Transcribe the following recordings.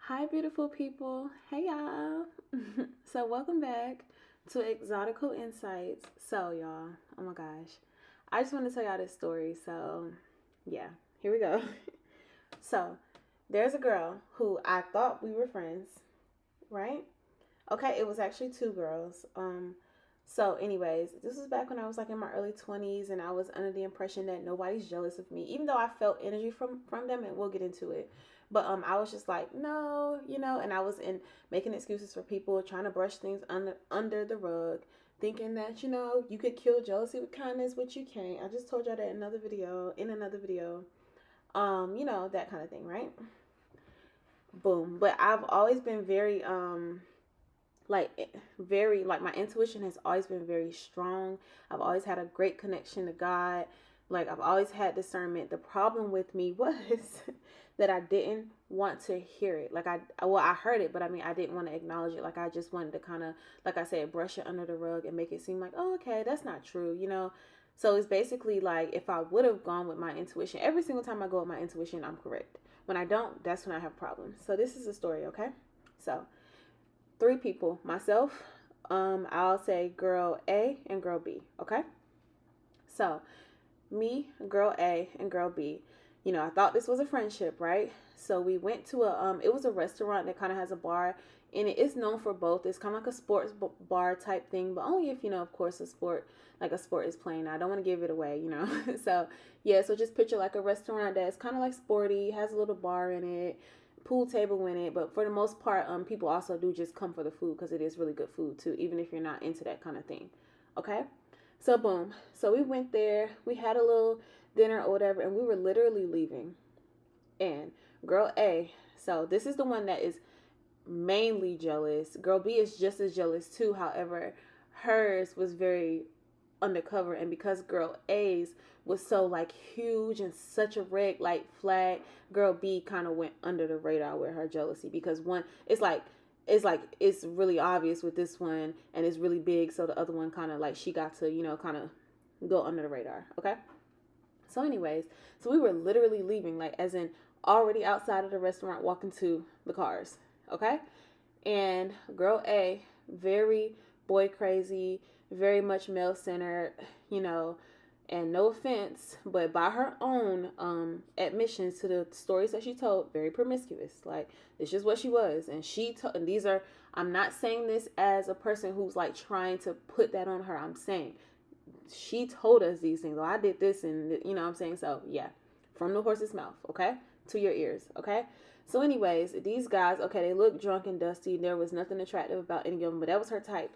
Hi, beautiful people. Hey, y'all. So, welcome back to Exotical Insights. So, y'all, oh my gosh, I just want to tell y'all this story. So, yeah, here we go. So, there's a girl who I thought we were friends, right? Okay, it was actually two girls. So, anyways, this was back when I was like in my early 20s, and I was under the impression that nobody's jealous of me, even though I felt energy from them, and we'll get into it. But I was just like, no, and I was in making excuses for people, trying to brush things under the rug, thinking that you could kill jealousy with kindness, which you can't. I just told y'all that in another video, that kind of thing, right? Boom. But I've always been like my intuition has always been very strong. I've always had a great connection to God. Like I've always had discernment. The problem with me was that I didn't want to hear it. Like I heard it, but I mean I didn't want to acknowledge it. Like I just wanted to kind of, like I said, brush it under the rug and make it seem like, oh, okay, that's not true. So it's basically like if I would have gone with my intuition, every single time I go with my intuition, I'm correct. When I don't, that's when I have problems. So this is the story, okay? So three people, myself, I'll say girl A and girl B, okay? So me, girl A, and girl B, I thought this was a friendship, right? So we went to it was a restaurant that kind of has a bar and it is known for both. It's kind of like a sports bar type thing, but only if, of course, a sport is playing. I don't want to give it away. So yeah, so just picture like a restaurant that's kind of like sporty, has a little bar in it, pool table in it, but for the most part, people also do just come for the food because it is really good food too, even if you're not into that kind of thing. Okay, so boom, so we went there, we had a little dinner or whatever, and we were literally leaving. And girl A, so this is the one that is mainly jealous. Girl B is just as jealous too. However, hers was very undercover, and because girl A's was so like huge and such a red like flag, girl B kind of went under the radar with her jealousy because one it's really obvious with this one and it's really big, so the other one kind of like she got to kind of go under the radar. Okay, so anyways, so we were literally leaving, like as in already outside of the restaurant walking to the cars. Okay, and girl A, very boy crazy, very much male centered, you know, and no offense, but by her own admissions to the stories that she told, very promiscuous. Like it's just what she was, and and these are. I'm not saying this as a person who's like trying to put that on her. I'm saying she told us these things. Oh, I did this, and what I'm saying. So yeah, from the horse's mouth, okay, to your ears, okay. So, anyways, these guys, okay, they look drunk and dusty. There was nothing attractive about any of them, but that was her type.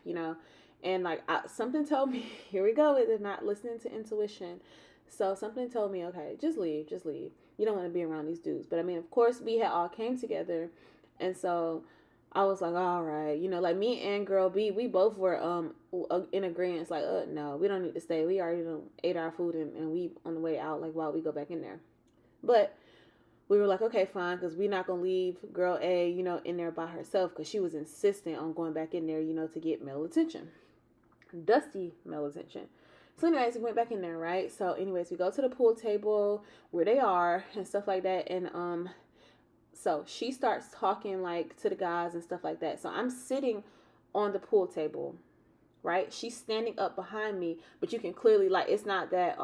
And like something told me, here we go, they're not listening to intuition. So something told me, okay, just leave, just leave. You don't want to be around these dudes. But I mean, of course, we had all came together, and so I was like, all right, like me and girl B, we both were in agreement. It's like, no, we don't need to stay. We already ate our food and we on the way out. Like while we go back in there, but we were like, okay, fine, because we're not gonna leave girl A, in there by herself, because she was insistent on going back in there, to get male attention, dusty male attention. So, anyways, we went back in there, right? So, anyways, we go to the pool table where they are and stuff like that, and so she starts talking like to the guys and stuff like that. So I'm sitting on the pool table, right? She's standing up behind me, but you can clearly like it's not that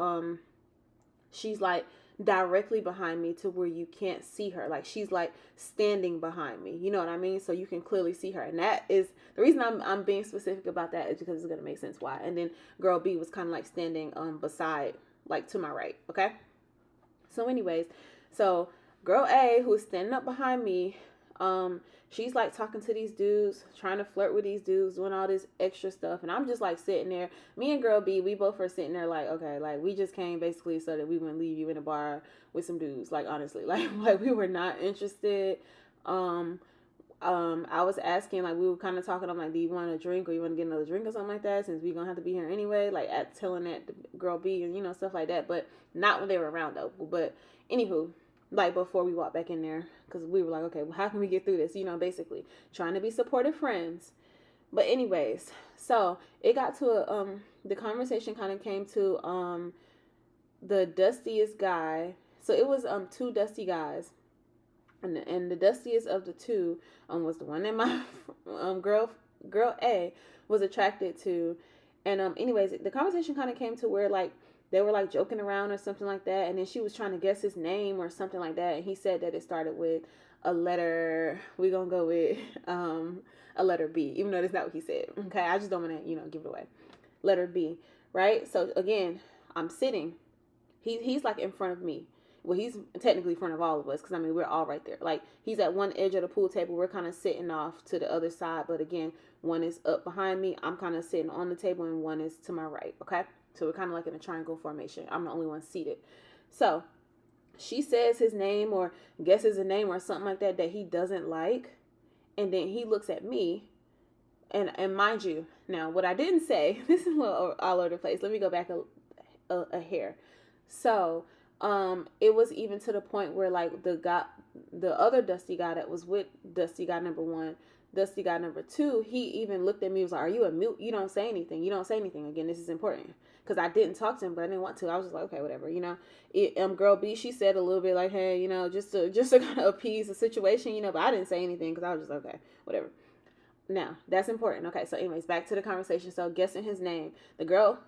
she's like directly behind me to where you can't see her. Like she's like standing behind me. You know what I mean? So you can clearly see her. And that is the reason I'm being specific about that, is because it's gonna make sense why. And then girl B was kind of like standing beside, like to my right. Okay. So anyways, so girl A, who is standing up behind me, she's like talking to these dudes, trying to flirt with these dudes, doing all this extra stuff, and I'm just like sitting there. Me and girl B, we both are sitting there like, okay, like we just came basically so that we wouldn't leave you in a bar with some dudes. Like honestly, like we were not interested. I was asking, like we were kind of talking. I'm like, do you want a drink or you want to get another drink or something like that? Since we're gonna have to be here anyway. Like at telling that to girl B and stuff like that. But not when they were around though. But anywho, like before we walked back in there, because we were like, okay, well, how can we get through this? Basically trying to be supportive friends. But anyways, so it got to the conversation kind of came to the dustiest guy. So it was two dusty guys, And the dustiest of the two was the one that my girl A was attracted to. And anyways, the conversation kind of came to where like they were like joking around or something like that, and then she was trying to guess his name or something like that, and he said that it started with a letter. We gonna go with a letter B, even though that's not what he said. Okay, I just don't want to give it away. Letter B, right? So again, I'm sitting. He's like in front of me. Well, he's technically in front of all of us because I mean we're all right there. Like he's at one edge of the pool table. We're kind of sitting off to the other side, but again, one is up behind me. I'm kind of sitting on the table, and one is to my right. Okay, so we're kind of like in a triangle formation. I'm the only one seated. So she says his name or guesses a name or something like that he doesn't like, and then he looks at me, and mind you, now what I didn't say, this is a little all over the place. Let me go back a hair. So it was even to the point where like the other dusty guy that was with dusty guy number one, dusty guy number two, he even looked at me and was like, "Are you a mute? You don't say anything. You don't say anything." Again, this is important because I didn't talk to him, but I didn't want to. I was just like, okay, whatever, girl B, she said a little bit like, hey, just to kind of appease the situation, but I didn't say anything because I was just like, okay, whatever. Now, that's important. Okay, so anyways, back to the conversation. So guessing his name. The girl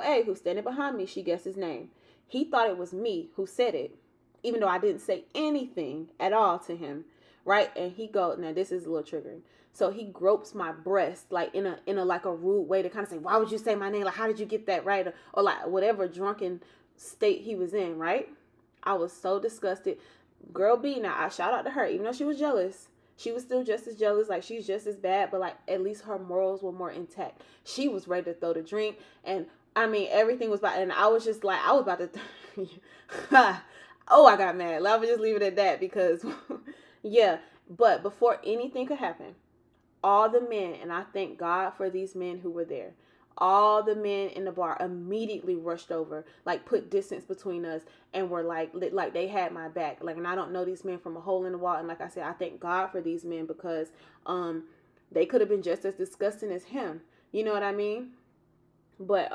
A, who's standing behind me, she guessed his name. He thought it was me who said it, even though I didn't say anything at all to him, right? And he goes, now this is a little triggering. So he gropes my breast, like in a like a rude way to kind of say, why would you say my name? Like, how did you get that right? Or like whatever drunken state he was in, right? I was so disgusted. Girl B, now I shout out to her, even though she was jealous. She was still just as jealous, like she's just as bad, but like at least her morals were more intact. She was ready to throw the drink, and I mean everything was about, and I was just like, I was about to, oh, I got mad. Let me just leave it at that because, yeah. But before anything could happen, all the men, and I thank God for these men who were there, all the men in the bar immediately rushed over, like put distance between us, and were like they had my back. Like, and I don't know these men from a hole in the wall. And like I said, I thank God for these men because they could have been just as disgusting as him. You know what I mean? But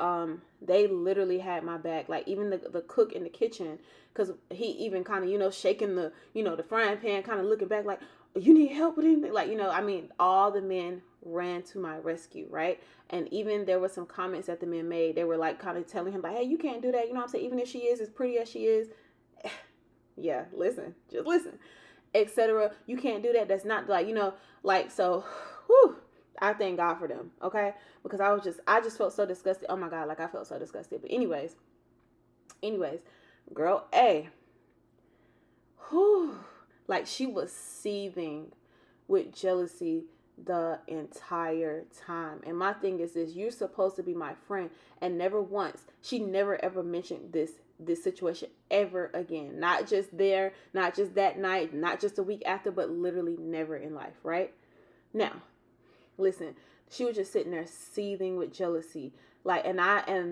they literally had my back. Like even the cook in the kitchen, because he even kind of shaking the the frying pan, kind of looking back like, you need help with anything? Like, I mean, all the men ran to my rescue, right? And even there were some comments that the men made. They were like kind of telling him like, hey, you can't do that. You know what I'm saying? Even if she is as pretty as she is, yeah, just listen, etc. You can't do that. That's not like, like, so, whew, I thank God for them, okay? Because I just felt so disgusted. Oh my God, like I felt so disgusted. But anyways, girl A, whew, like she was seething with jealousy the entire time. And my thing is this: you're supposed to be my friend, and never once, she never ever mentioned this situation ever again. Not just there, not just that night, not just a week after, but literally never in life, right? Now, listen, she was just sitting there seething with jealousy. Like, and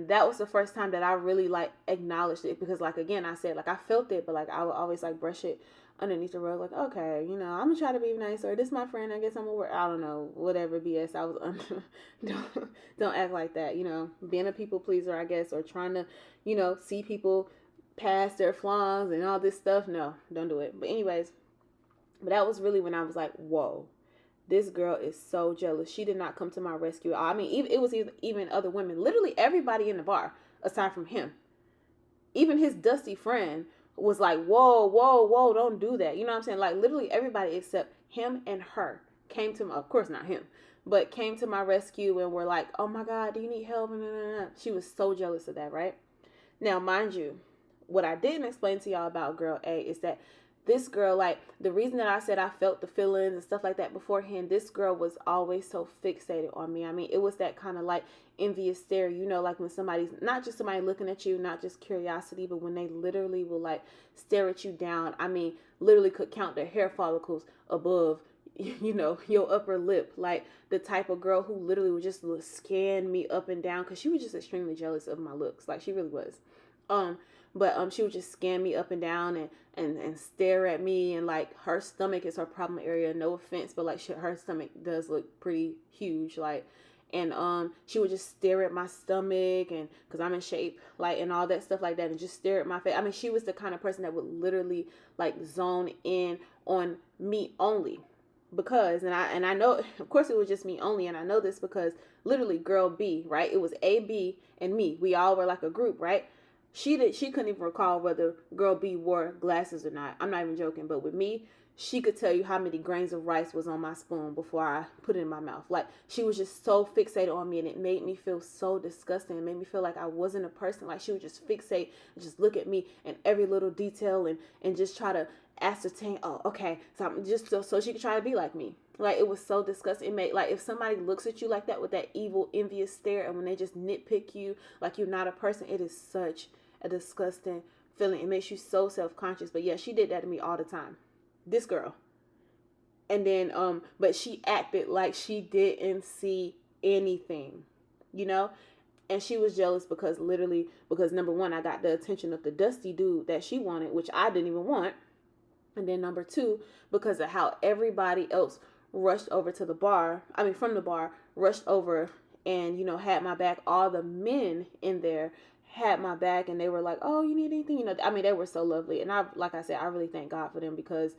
that was the first time that I really like acknowledged it, because like, again, I said like I felt it, but like I would always like brush it underneath the rug, like, okay, I'm gonna try to be nice, or this my friend, I guess I'm gonna work, I don't know, whatever BS I was under. Don't act like that, being a people pleaser, I guess, or trying to, see people past their flaws and all this stuff. No, don't do it. But anyways, but that was really when I was like, whoa, this girl is so jealous. She did not come to my rescue. I mean, it was even other women, literally everybody in the bar, aside from him. Even his dusty friend was like, whoa, don't do that. You know what I'm saying? Like, literally everybody except him and her came to my, of course not him, but came to my rescue and were like, oh my God, do you need help? She was so jealous of that, right? Now, mind you, what I didn't explain to y'all about girl A is that this girl, like, the reason that I said I felt the feelings and stuff like that beforehand, this girl was always so fixated on me. I mean, it was that kind of like envious stare, like when somebody's, not just somebody looking at you, not just curiosity, but when they literally will like stare at you down. I mean, literally could count their hair follicles above, your upper lip. Like the type of girl who literally would just scan me up and down, because she was just extremely jealous of my looks. Like she really was. But she would just scan me up and down and stare at me, and like her stomach is her problem area. No offense, but like her stomach does look pretty huge. Like, And she would just stare at my stomach, and because I'm in shape, like, and all that stuff like that, and just stare at my face. I mean, she was the kind of person that would literally like zone in on me only. Because and I know, of course it was just me only, and I know this because literally girl B, right? It was A, B, and me. We all were like a group, right? She couldn't even recall whether girl B wore glasses or not. I'm not even joking. But with me, she could tell you how many grains of rice was on my spoon before I put it in my mouth. Like, she was just so fixated on me, and it made me feel so disgusting. It made me feel like I wasn't a person. Like, she would just fixate and just look at me and every little detail, and just try to ascertain, oh, okay, so I'm just so she could try to be like me. Like, it was so disgusting. It made, like, if somebody looks at you like that with that evil, envious stare, and when they just nitpick you like you're not a person, it is such a disgusting feeling. It makes you so self-conscious. But yeah, she did that to me all the time, this girl. And then but she acted like she didn't see anything, you know. And she was jealous because number one, I got the attention of the dusty dude that she wanted, which I didn't even want. And then number two, because of how everybody else rushed over to the bar, from the bar, rushed over and, had my back. All the men in there had my back, and they were like, oh, you need anything? They were so lovely. And like I said, I really thank God for them, because,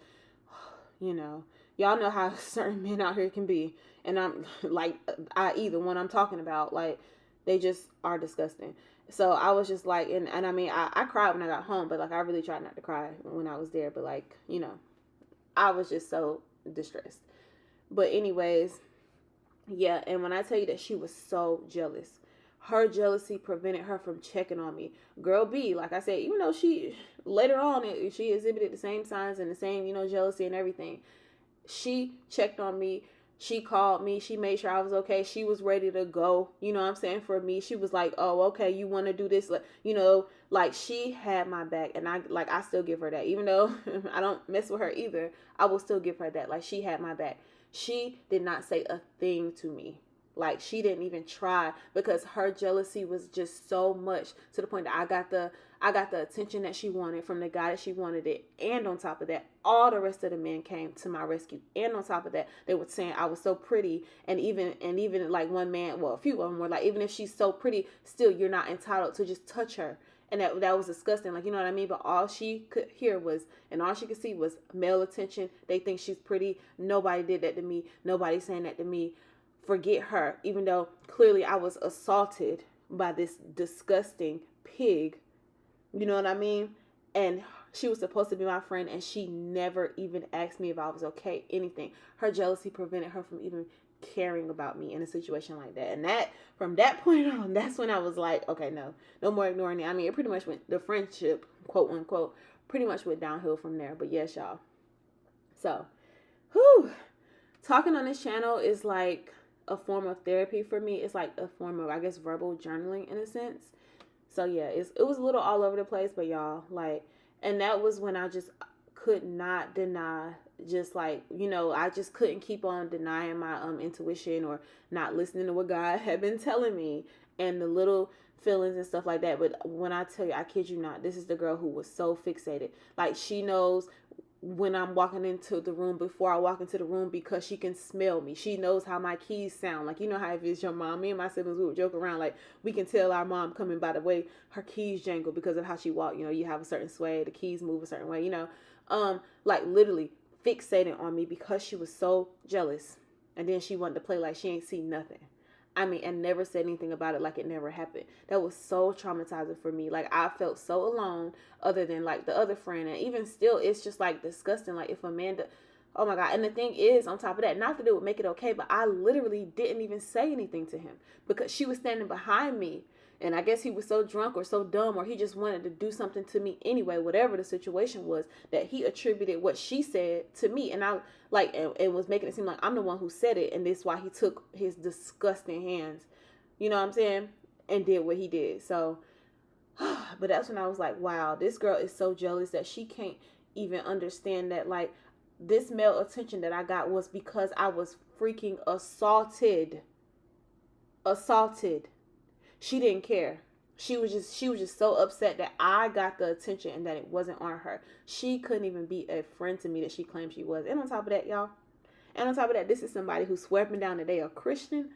y'all know how certain men out here can be. And I'm like, the one I'm talking about, like, they just are disgusting. So I was just like, and I cried when I got home, but like, I really tried not to cry when I was there. But like, I was just so distressed. But anyways, yeah. And when I tell you that she was so jealous, her jealousy prevented her from checking on me. Girl B, like I said, even though she later on, she exhibited the same signs and the same, jealousy and everything, she checked on me. She called me. She made sure I was okay. She was ready to go. You know what I'm saying? For me, she was like, oh, okay, you want to do this? Like, she had my back. And I still give her that. Even though I don't mess with her either, I will still give her that. Like, she had my back. She did not say a thing to me. Like, she didn't even try, because her jealousy was just so much, to the point that I got the attention that she wanted from the guy that she wanted it. And on top of that, all the rest of the men came to my rescue. And on top of that, they were saying I was so pretty. And even like one man, well, a few of them were like, even if she's so pretty, still you're not entitled to just touch her. And that was disgusting. Like, you know what I mean? But all she could hear was, and all she could see was male attention. They think she's pretty. Nobody did that to me. Nobody's saying that to me. Forget her. Even though clearly I was assaulted by this disgusting pig. You know what I mean? And she was supposed to be my friend, and she never even asked me if I was okay, anything. Her jealousy prevented her from even caring about me in a situation like that. And that, from that point on, that's when I was like, okay, no more ignoring it. It pretty much went, the friendship, quote unquote, pretty much went downhill from there. But yes, y'all. So, talking on this channel is like a form of therapy for me. It's like a form of, I guess, verbal journaling in a sense. So yeah, it was a little all over the place, but y'all, like, and that was when I just could not deny, just like, I just couldn't keep on denying my intuition, or not listening to what God had been telling me, and the little feelings and stuff like that. But when I tell you, I kid you not, this is the girl who was so fixated. Like, she knows when I'm walking into the room before I walk into the room, because she can smell me. She knows how my keys sound. Like, you know how if it's your mom, me and my siblings, we would joke around, like, we can tell our mom coming by the way her keys jangle, because of how she walk. You have a certain sway, the keys move a certain way, like, literally fixated on me because she was so jealous. And then she wanted to play like she ain't seen nothing. And never said anything about it, like it never happened. That was so traumatizing for me. Like, I felt so alone, other than like the other friend. And even still, it's just like disgusting. Like, if Amanda, oh my God. And the thing is, on top of that, not that it would make it okay, but I literally didn't even say anything to him, because she was standing behind me. And I guess he was so drunk or so dumb, or he just wanted to do something to me anyway, whatever the situation was, that he attributed what she said to me. And I like, and was making it seem like I'm the one who said it. And that's why he took his disgusting hands, you know what I'm saying, and did what he did. So, but that's when I was like, wow, this girl is so jealous that she can't even understand that, like, this male attention that I got was because I was freaking assaulted. She didn't care. She was just so upset that I got the attention and that it wasn't on her. She couldn't even be a friend to me that she claimed she was. And on top of that, y'all, this is somebody who swear up and down that they are Christian.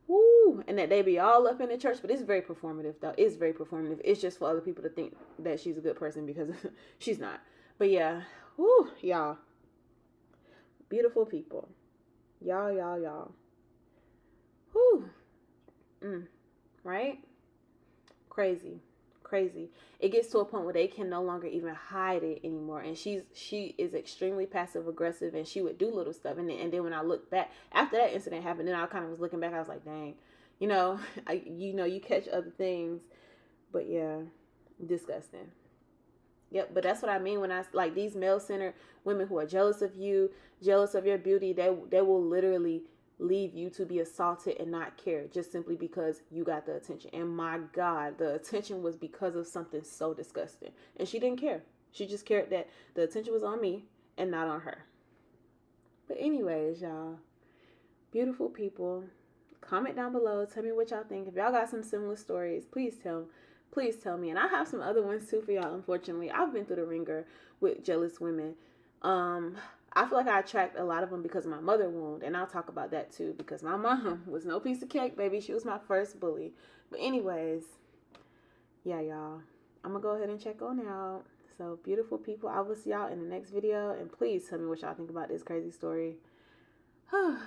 Woo! And that they be all up in the church, but it's very performative though. It's very performative. It's just for other people to think that she's a good person because she's not. But yeah, woo, y'all. Beautiful people. Y'all. Whew. Right? Crazy. Crazy. It gets to a point where they can no longer even hide it anymore. And she is extremely passive aggressive, and she would do little stuff. And then when I look back after that incident happened, then I kind of was looking back. I was like, dang, you catch other things, but yeah, disgusting. Yep, but that's what I mean when I like these male-centered women who are jealous of you, jealous of your beauty. They will literally leave you to be assaulted and not care just simply because you got the attention. And my God, the attention was because of something so disgusting, and she didn't care. She just cared that the attention was on me and not on her. But anyways, y'all, beautiful people, comment down below. Tell me what y'all think. If y'all got some similar stories, please tell me. And I have some other ones too for y'all. Unfortunately, I've been through the ringer with jealous women. I feel like I attract a lot of them because of my mother wound, and I'll talk about that too because my mom was no piece of cake, baby. She was my first bully. But anyways, yeah, y'all, I'm gonna go ahead and check on out. So beautiful people, I will see y'all in the next video, and please tell me what y'all think about this crazy story. Bye.